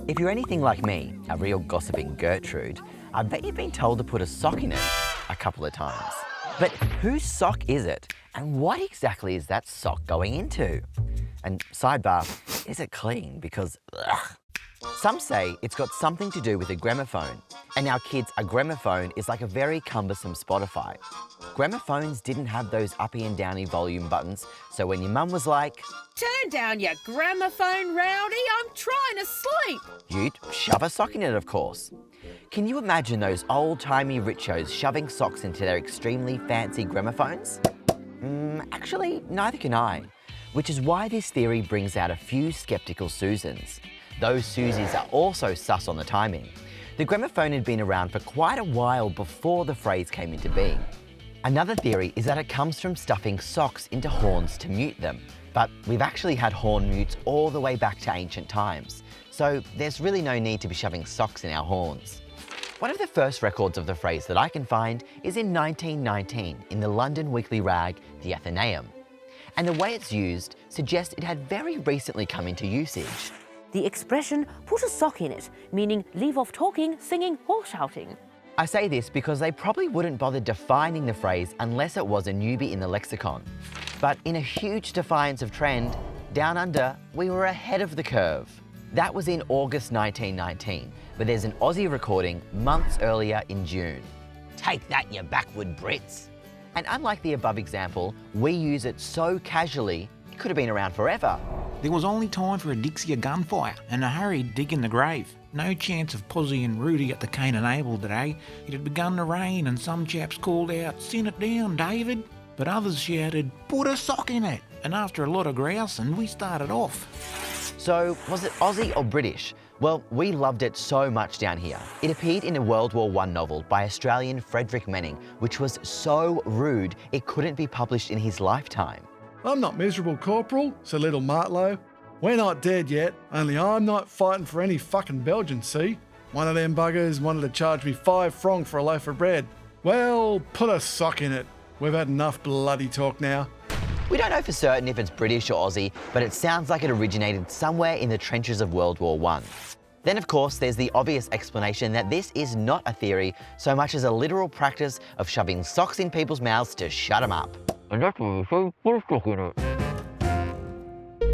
If you're anything like me, a real gossiping Gertrude, I bet you've been told to put a sock in it a couple of times. But whose sock is it? And what exactly is that sock going into? And sidebar, is it clean? Because ugh. Some say it's got something to do with a gramophone. And now kids, a gramophone is like a very cumbersome Spotify. Gramophones didn't have those uppy and downy volume buttons, so when your mum was like, "Turn down your gramophone, Rowdy, I'm trying to sleep," you'd shove a sock in it, of course. Can you imagine those old-timey richos shoving socks into their extremely fancy gramophones? Actually, neither can I, which is why this theory brings out a few sceptical Susans. Those Susies are also sus on the timing. The gramophone had been around for quite a while before the phrase came into being. Another theory is that it comes from stuffing socks into horns to mute them, but we've actually had horn mutes all the way back to ancient times, so there's really no need to be shoving socks in our horns. One of the first records of the phrase that I can find is in 1919 in the London weekly rag, The Athenaeum. And the way it's used suggests it had very recently come into usage. The expression, "put a sock in it," meaning leave off talking, singing or shouting. I say this because they probably wouldn't bother defining the phrase unless it was a newbie in the lexicon. But in a huge defiance of trend, down under, we were ahead of the curve. That was in August 1919, but there's an Aussie recording months earlier in June. Take that, you backward Brits. And unlike the above example, we use it so casually, it could have been around forever. There was only time for a Dixie a gunfire and a hurried dig in the grave. No chance of Posy and Rudy at the Cain and Abel today. It had begun to rain and some chaps called out, "Send it down, David." But others shouted, "Put a sock in it." And after a lot of grousing, we started off. So, was it Aussie or British? Well, we loved it so much down here. It appeared in a World War I novel by Australian Frederick Manning, which was so rude it couldn't be published in his lifetime. "I'm not miserable, Corporal," said little Martlow. "We're not dead yet, only I'm not fighting for any fucking Belgians, see? One of them buggers wanted to charge me 5 francs for a loaf of bread. Well, put a sock in it. We've had enough bloody talk now." We don't know for certain if it's British or Aussie, but it sounds like it originated somewhere in the trenches of World War I. Then, of course, there's the obvious explanation that this is not a theory so much as a literal practice of shoving socks in people's mouths to shut them up. And that's why we say, put a sock in it.